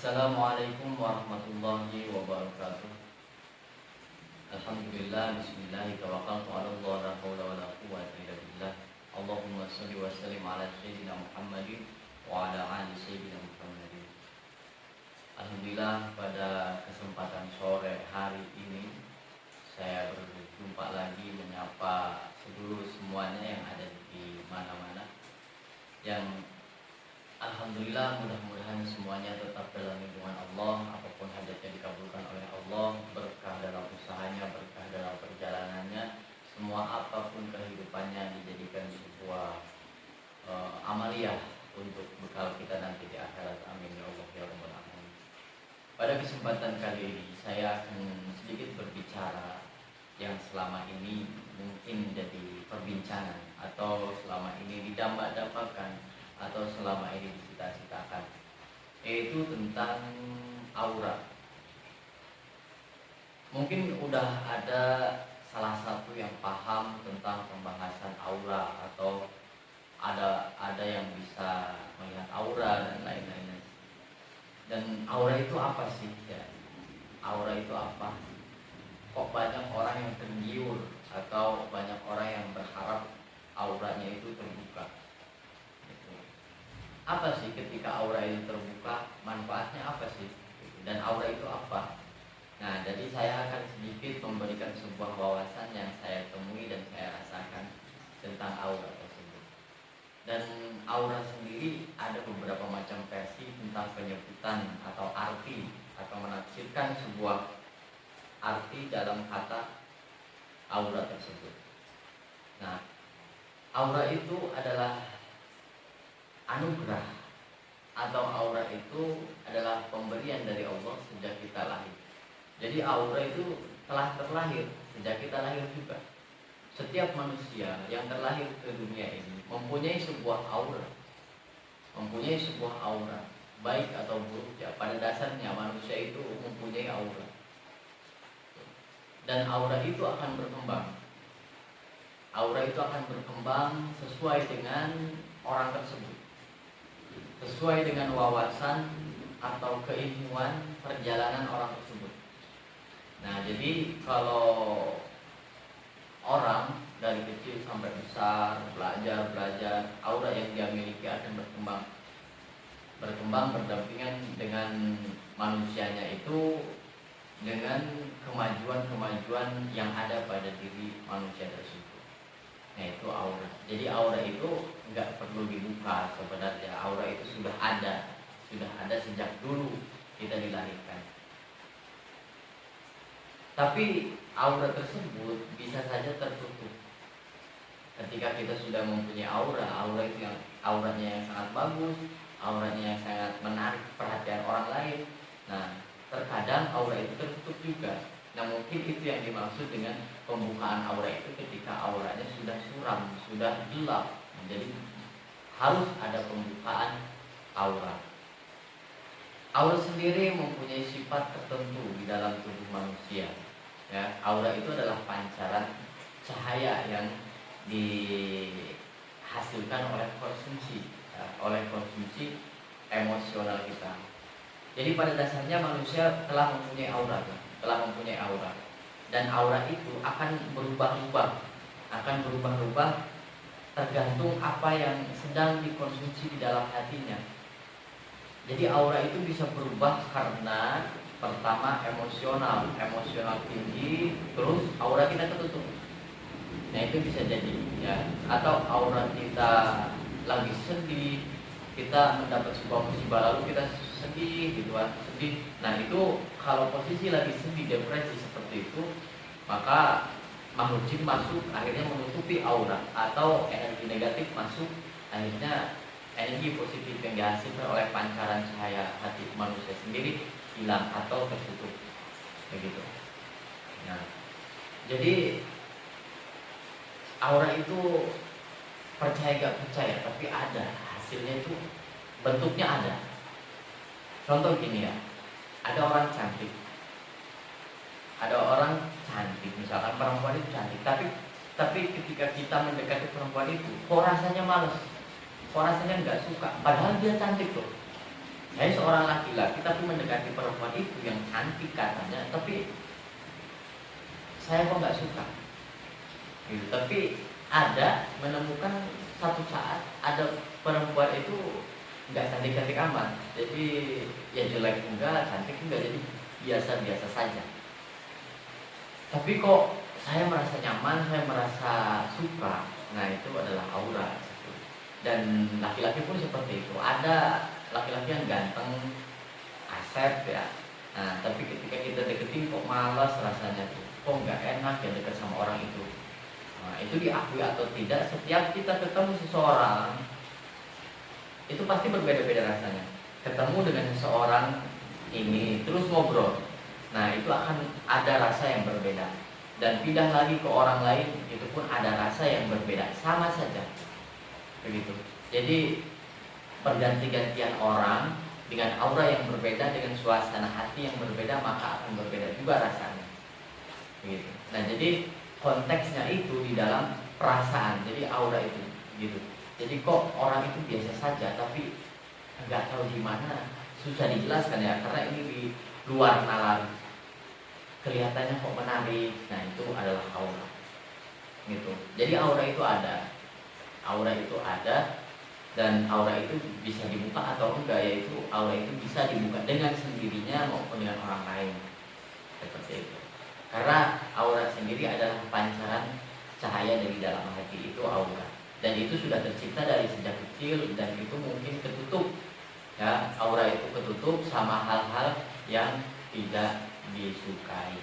Assalamualaikum warahmatullahi wabarakatuh. Alhamdulillah, bismillah, tawakkaltu 'ala Allah, la haula wala quwwata illa billah. Allahumma shalli wa sallim ala sayyidina Muhammadin wa ala ali sayyidina Muhammadin. Alhamdulillah, pada kesempatan sore hari ini saya berjumpa lagi menyapa seluruh semuanya yang ada di mana-mana, yang alhamdulillah mudah-mudahan semuanya tetap dalam lindungan Allah, apapun hajatnya dikabulkan oleh Allah, berkah dalam usahanya, berkah dalam perjalanannya, semua apapun kehidupannya dijadikan sebuah amaliyah untuk bekal kita nanti di akhirat. Amin ya Allah ya rabbal alamin. Pada kesempatan kali ini saya akan sedikit berbicara yang selama ini mungkin jadi perbincangan atau selama ini didambakan atau selama ini dicita-citakan, yaitu tentang aura. Mungkin udah ada salah satu yang paham tentang pembahasan aura, atau ada yang bisa melihat aura dan lain-lain. Dan aura itu apa sih ya? Aura itu apa? Kok banyak orang yang tergiur atau banyak orang yang berharap auranya itu terbuka? Apa sih ketika aura itu terbuka, manfaatnya apa sih? Dan aura itu apa? Nah, jadi saya akan sedikit memberikan sebuah wawasan yang saya temui dan saya rasakan tentang aura tersebut. Dan aura sendiri ada beberapa macam versi tentang penyebutan atau arti atau menafsirkan sebuah arti dalam kata aura tersebut. Nah, aura itu adalah anugerah, atau aura itu adalah pemberian dari Allah sejak kita lahir. Jadi aura itu telah terlahir sejak kita lahir juga. Setiap manusia yang terlahir ke dunia ini mempunyai sebuah aura, baik atau buruk ya. Pada dasarnya manusia itu mempunyai aura, dan aura itu akan berkembang. Aura itu akan berkembang sesuai dengan orang tersebut, sesuai dengan wawasan atau keilmuan perjalanan orang tersebut. Nah, jadi kalau orang dari kecil sampai besar belajar, aura yang dia miliki akan berkembang berdampingan dengan manusianya itu, dengan kemajuan yang ada pada diri manusia tersebut. Nah, itu aura. Jadi aura itu nggak perlu dibuka sebenarnya. Aura itu sudah ada sejak dulu kita dilahirkan. Tapi aura tersebut bisa saja tertutup. Ketika kita sudah mempunyai aura itu yang auranya yang sangat bagus, auranya yang sangat menarik perhatian orang lain. Nah, terkadang aura itu tertutup juga. Nah, mungkin itu yang dimaksud dengan pembukaan aura itu ketika auranya sudah suram, sudah gelap. Jadi harus ada pembukaan aura. Aura sendiri mempunyai sifat tertentu di dalam tubuh manusia. Ya, aura itu adalah pancaran cahaya yang dihasilkan oleh konsumsi emosional kita. Jadi pada dasarnya manusia telah mempunyai aura. Dan aura itu akan berubah-ubah tergantung apa yang sedang dikonsumsi di dalam hatinya. Jadi aura itu bisa berubah karena pertama emosional tinggi, terus aura kita ketutup. Nah, itu bisa jadi ya. Atau aura kita lagi sedih, kita mendapat sebuah musibah lalu kita sedih gitu kan, sedih. Nah, itu kalau posisi lagi sedih, depresi seperti itu, maka makhluk jin masuk akhirnya menutupi aura, atau energi negatif masuk, akhirnya energi positif yang dihasilkan oleh pancaran cahaya hati manusia sendiri hilang atau tertutup begitu. Nah, jadi aura itu percaya gak percaya, tapi ada hasilnya, itu bentuknya ada. Contoh gini ya, ada orang cantik, misalkan perempuan itu cantik, tapi ketika kita mendekati perempuan itu, kok rasanya males, kok rasanya nggak suka, padahal dia cantik loh. Saya seorang laki-laki tapi mendekati perempuan itu yang cantik katanya, tapi saya kok nggak suka gitu. Tapi ada menemukan satu saat ada perempuan itu nggak cantik-cantik amat, jadi ya jelek enggak, cantik enggak, jadi biasa-biasa saja. Tapi kok saya merasa nyaman, saya merasa suka. Nah itu adalah aura. Dan laki-laki pun seperti itu. Ada laki-laki yang ganteng, asep ya. Nah tapi ketika kita deketin kok malas rasanya tuh, kok nggak enak ya deket sama orang itu. Nah itu diakui atau tidak, setiap kita ketemu seseorang itu pasti berbeda-beda rasanya. Ketemu dengan seseorang ini terus ngobrol, nah itu akan ada rasa yang berbeda. Dan pindah lagi ke orang lain, itu pun ada rasa yang berbeda, sama saja begitu. Jadi perganti-gantian orang dengan aura yang berbeda, dengan suasana hati yang berbeda, maka akan berbeda juga rasanya begitu. Nah jadi konteksnya itu di dalam perasaan, jadi aura itu gitu. Jadi kok orang itu biasa saja, tapi nggak tahu di mana, susah dijelaskan ya, karena ini di luar nalar. Kelihatannya kok menarik, nah itu adalah aura, gitu. Jadi aura itu ada, dan aura itu bisa dibuka atau enggak, yaitu aura itu bisa dibuka dengan sendirinya maupun dengan orang lain, seperti itu. Karena aura sendiri adalah pancaran cahaya dari dalam hati, itu aura. Dan itu sudah tercipta dari sejak kecil, dan itu mungkin ketutup ya, aura itu ketutup sama hal-hal yang tidak disukai.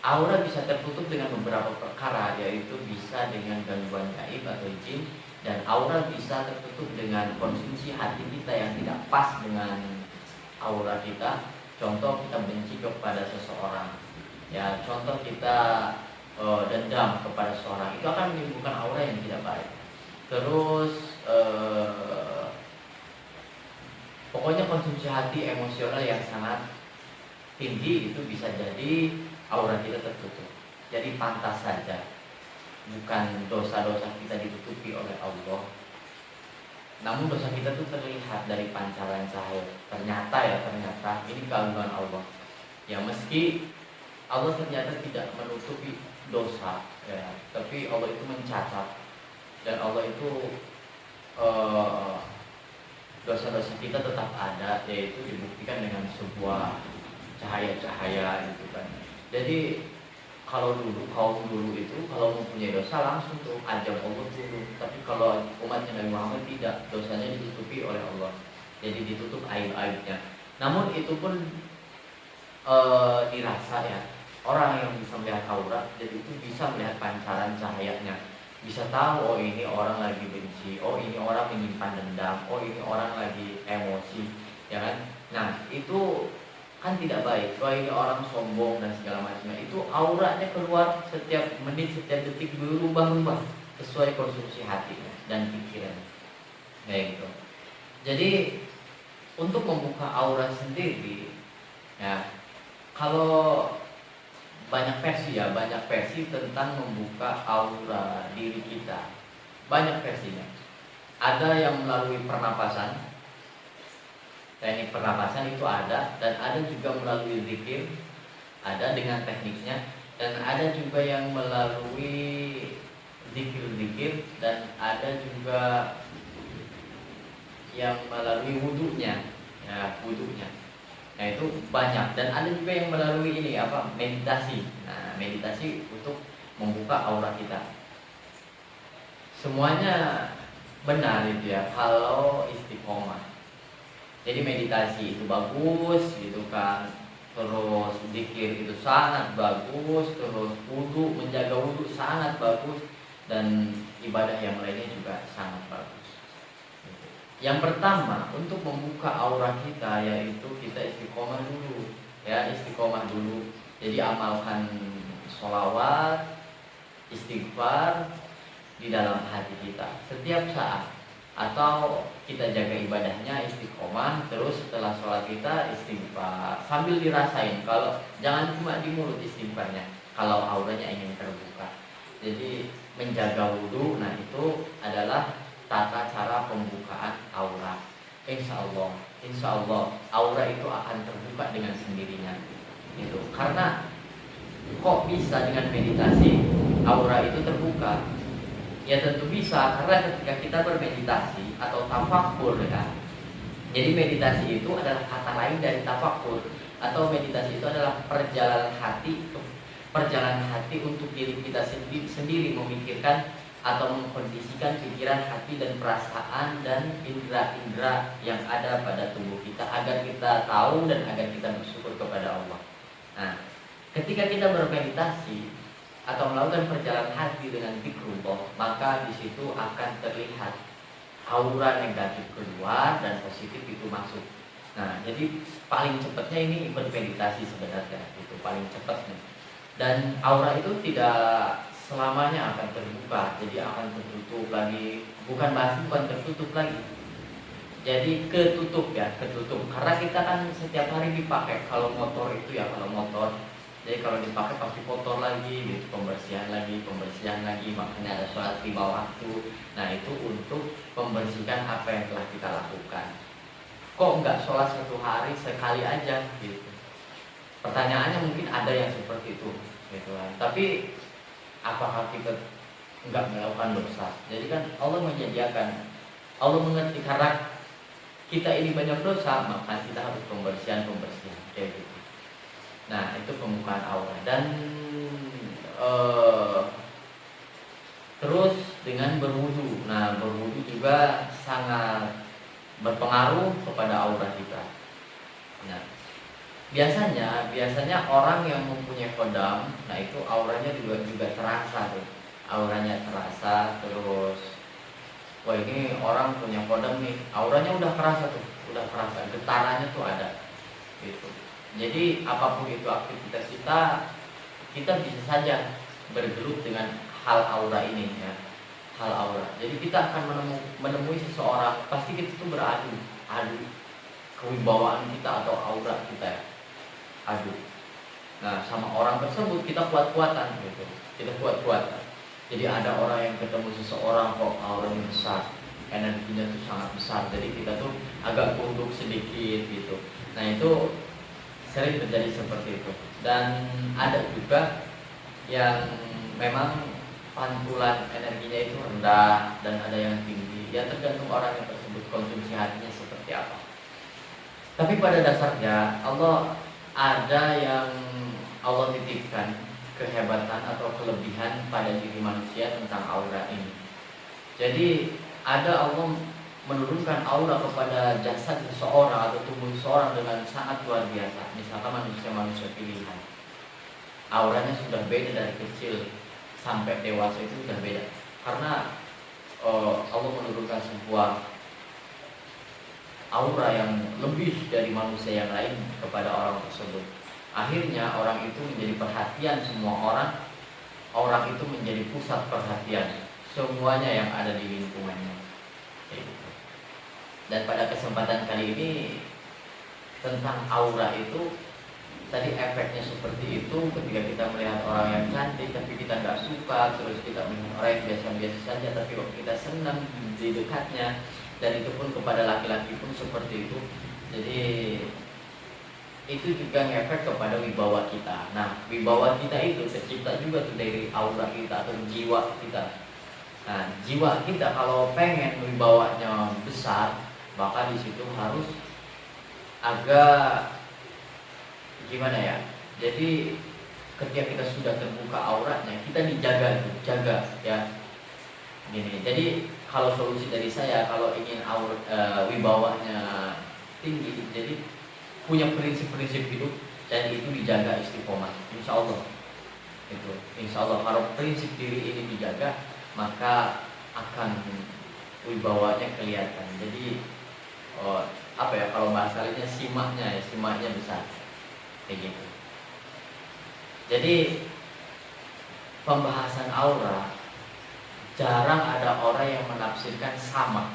Aura bisa tertutup dengan beberapa perkara, yaitu bisa dengan gangguan gaib atau jin, dan aura bisa tertutup dengan konsumsi hati kita yang tidak pas dengan aura kita. Contoh, kita benci kepada seseorang ya, contoh kita dendam kepada seseorang, itu akan menimbulkan aura yang tidak baik. Terus pokoknya konsumsi hati emosional yang sangat tinggi itu bisa jadi aura kita tertutup. Jadi pantas saja, bukan dosa-dosa kita ditutupi oleh Allah, namun dosa kita itu terlihat dari pancaran cahaya. Ternyata ini keagungan Allah ya, meski Allah ternyata tidak menutupi dosa ya, tapi Allah itu mencatat, dan Allah itu dosa-dosa kita tetap ada, yaitu dibuktikan dengan sebuah cahaya-cahaya gitu kan. Jadi kalau kaum dulu itu kalau mempunyai dosa langsung tuh ajab Allah turun, tapi kalau umatnya Nabi Muhammad tidak, dosanya ditutupi oleh Allah, jadi ditutup aib-aibnya. Namun itu pun dirasa ya, orang yang bisa melihat aura, jadi itu bisa melihat pancaran cahayanya, bisa tahu oh ini orang lagi benci, oh ini orang menyimpan dendam, oh ini orang lagi emosi, ya kan? Nah itu kan tidak baik. Kalau ini orang sombong dan segala macamnya, itu auranya keluar setiap menit, setiap detik berubah-ubah sesuai konsumsi hatinya dan pikirannya, kayak gitu. Jadi untuk membuka aura sendiri ya, kalau banyak versi tentang membuka aura diri kita, banyak versinya. Ada yang melalui pernapasan, teknik pernapasan itu ada, dan ada juga melalui zikir, ada dengan tekniknya, dan ada juga yang melalui zikir-zikir, dan ada juga yang melalui wudhunya ya, Nah itu banyak, dan ada juga yang melalui ini meditasi. Nah meditasi untuk membuka aura kita. Semuanya benar itu ya, kalau istiqomah. Jadi meditasi itu bagus gitu kan, terus zikir itu sangat bagus, terus wudhu, menjaga wudhu sangat bagus, dan ibadah yang lainnya juga sangat bagus. Yang pertama untuk membuka aura kita, yaitu kita istiqomah dulu ya, istiqomah dulu. Jadi amalkan sholawat, istighfar di dalam hati kita setiap saat, atau kita jaga ibadahnya istiqomah, terus setelah sholat kita istighfar sambil dirasain. Kalau jangan cuma di mulut istighfarnya, kalau auranya ingin terbuka. Jadi menjaga wudhu, nah itu adalah tata cara pembukaan aura. Insya Allah insya Allah aura itu akan terbuka dengan sendirinya. Gitu. Karena kok bisa dengan meditasi aura itu terbuka? Ya tentu bisa, karena ketika kita bermeditasi atau tafakur ya. Jadi meditasi itu adalah kata lain dari tafakur, atau meditasi itu adalah perjalanan hati untuk diri kita sendiri memikirkan atau mengkondisikan pikiran, hati dan perasaan dan indera-indera yang ada pada tubuh kita agar kita tahu dan agar kita bersyukur kepada Allah. Nah, ketika kita bermeditasi atau melakukan perjalanan hati dengan zikrullah, maka di situ akan terlihat aura negatif keluar dan positif itu masuk. Nah, jadi paling cepatnya ini bermeditasi sebenarnya, itu paling cepatnya. Dan aura itu tidak selamanya akan terbuka, jadi akan tertutup lagi. Bukan tertutup lagi. Jadi ketutup ya, ketutup. Karena kita kan setiap hari dipakai. Kalau motor itu ya, kalau motor. Jadi kalau dipakai pasti kotor lagi, gitu, pembersihan lagi, makanya ada sholat 5 waktu. Nah itu untuk membersihkan apa yang telah kita lakukan. Kok nggak sholat 1 hari sekali aja, gitu? Pertanyaannya mungkin ada yang seperti itu, gitu kan. Tapi apakah kita nggak melakukan dosa? Jadi kan Allah menyediakan, Allah mengerti karena kita ini banyak dosa, maka kita harus pembersihan kayak gitu. Nah itu pembukaan aura. Dan terus dengan berwudu. Nah berwudu juga sangat berpengaruh kepada aura kita. Nah biasanya orang yang mempunyai kodam, nah itu auranya juga terasa tuh. Auranya terasa. Terus wah ini orang punya kodam nih, auranya udah kerasa, getarannya tuh ada gitu. Jadi apapun itu aktivitas kita bisa saja bergelut dengan hal aura ini ya, hal aura. Jadi kita akan menemui seseorang, pasti kita tuh beradu kewibawaan kita atau aura kita ya, adu. Nah sama orang tersebut kita kuat-kuatan gitu, Jadi ada orang yang ketemu seseorang kok auranya besar, energinya tuh sangat besar, jadi kita tuh agak tunduk sedikit gitu. Nah itu sering terjadi seperti itu. Dan ada juga yang memang pantulan energinya itu rendah dan ada yang tinggi. Ya tergantung orang yang tersebut konsumsi hatinya seperti apa. Tapi pada dasarnya Allah ada yang Allah titipkan kehebatan atau kelebihan pada diri manusia tentang aura ini. Jadi ada Allah menurunkan aura kepada jasad seseorang atau tubuh seseorang dengan sangat luar biasa. Misalkan manusia pilihan, auranya sudah beda dari kecil sampai dewasa, itu sudah beda. Karena Allah menurunkan sebuah aura yang lebih dari manusia yang lain kepada orang tersebut. Akhirnya orang itu menjadi perhatian semua orang. Orang itu menjadi pusat perhatian semuanya yang ada di lingkungannya. Dan pada kesempatan kali ini tentang aura itu, tadi efeknya seperti itu. Ketika kita melihat orang yang cantik tapi kita nggak suka, terus kita melihat orang yang biasa-biasa saja tapi kok kita senang di dekatnya. Dan itu pun kepada laki-laki pun seperti itu. Jadi itu juga ngefek kepada wibawa kita. Nah wibawa kita itu tercipta juga tuh dari aura kita atau jiwa kita. Nah jiwa kita kalau pengen wibawanya besar, maka di situ harus agak gimana ya. Jadi ketika kita sudah terbuka auratnya, kita jaga ya. Gini. Jadi kalau solusi dari saya, kalau ingin wibawanya tinggi, jadi punya prinsip-prinsip hidup dan itu dijaga istiqomah. Insya Allah itu. Insya Allah kalau prinsip diri ini dijaga, maka akan wibawanya kelihatan. Jadi kalau bahasanya simaknya besar kayak gitu. Jadi pembahasan aura jarang ada orang yang menafsirkan sama,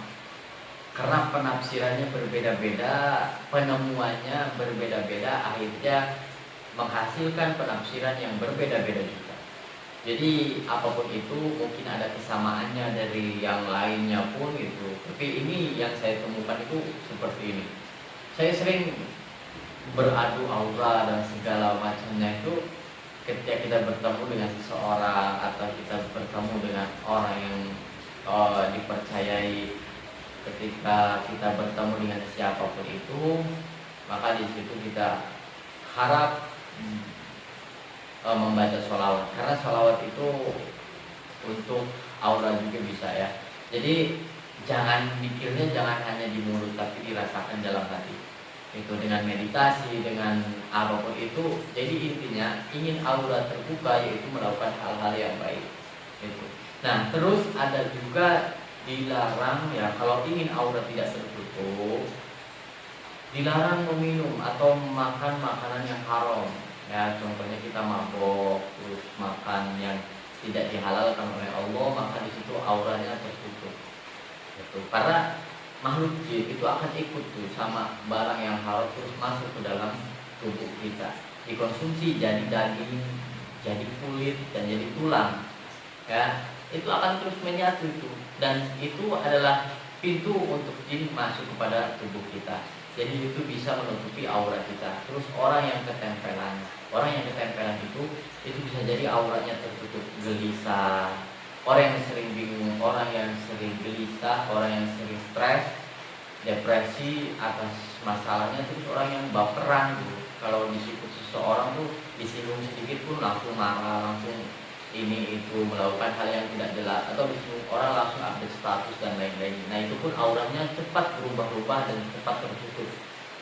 karena penafsirannya berbeda-beda, penemuannya berbeda-beda, akhirnya menghasilkan penafsiran yang berbeda-beda juga. Jadi apapun itu mungkin ada kesamaannya dari yang lainnya pun gitu. Tapi ini yang saya temukan itu seperti ini. Saya sering beradu aura dan segala macamnya itu ketika kita bertemu dengan seseorang atau kita bertemu dengan orang yang dipercayai. Ketika kita bertemu dengan siapapun itu, maka di situ kita harap membaca sholawat, karena sholawat itu untuk aura juga bisa ya. Jadi jangan mikirnya jangan hanya di mulut, tapi dirasakan dalam hati. Itu dengan meditasi, dengan apapun itu. Jadi intinya ingin aura terbuka, yaitu melakukan hal-hal yang baik. Itu. Nah, terus ada juga dilarang ya, kalau ingin aura tidak tertutup, dilarang meminum atau makan makanan yang haram. Ya, contohnya kita mabok, terus makan yang tidak dihalalkan oleh Allah, maka di situ auranya tertutup. Gitu. Karena makhluk jin itu akan ikut tuh sama barang yang halal terus masuk ke dalam tubuh kita, dikonsumsi jadi daging, jadi kulit, dan jadi tulang. Ya, itu akan terus menyatu itu, dan itu adalah pintu untuk jin masuk kepada tubuh kita. Jadi itu bisa menutupi aura kita. Terus orang yang ketempelan itu bisa jadi auranya tertutup, gelisah. Orang yang sering bingung, orang yang sering gelisah, orang yang sering stres, depresi atas masalahnya, terus orang yang baperan tuh. Kalau disebut seseorang tuh disinggung sedikit pun langsung marah, langsung ini itu melakukan hal yang tidak jelas, atau disinggung orang langsung update status dan lain-lain. Nah itu pun auranya cepat berubah-ubah dan cepat tertutup.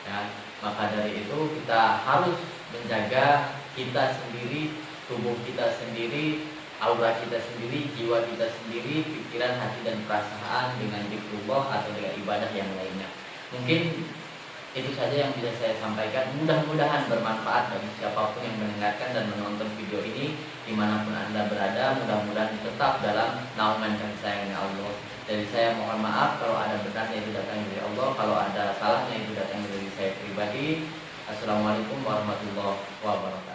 Ya, maka dari itu kita harus menjaga kita sendiri, tubuh kita sendiri, aura kita sendiri, jiwa kita sendiri, pikiran, hati, dan perasaan dengan zikrullah atau dengan ibadah yang lainnya. Mungkin itu saja yang bisa saya sampaikan. Mudah-mudahan bermanfaat bagi siapapun yang mendengarkan dan menonton video ini dimanapun Anda berada. Mudah-mudahan tetap dalam naungan kasih sayangnya Allah. Dari saya mohon maaf kalau ada benarnya itu datang dari Allah, kalau ada salahnya itu datang dari saya pribadi. Assalamualaikum warahmatullahi wabarakatuh.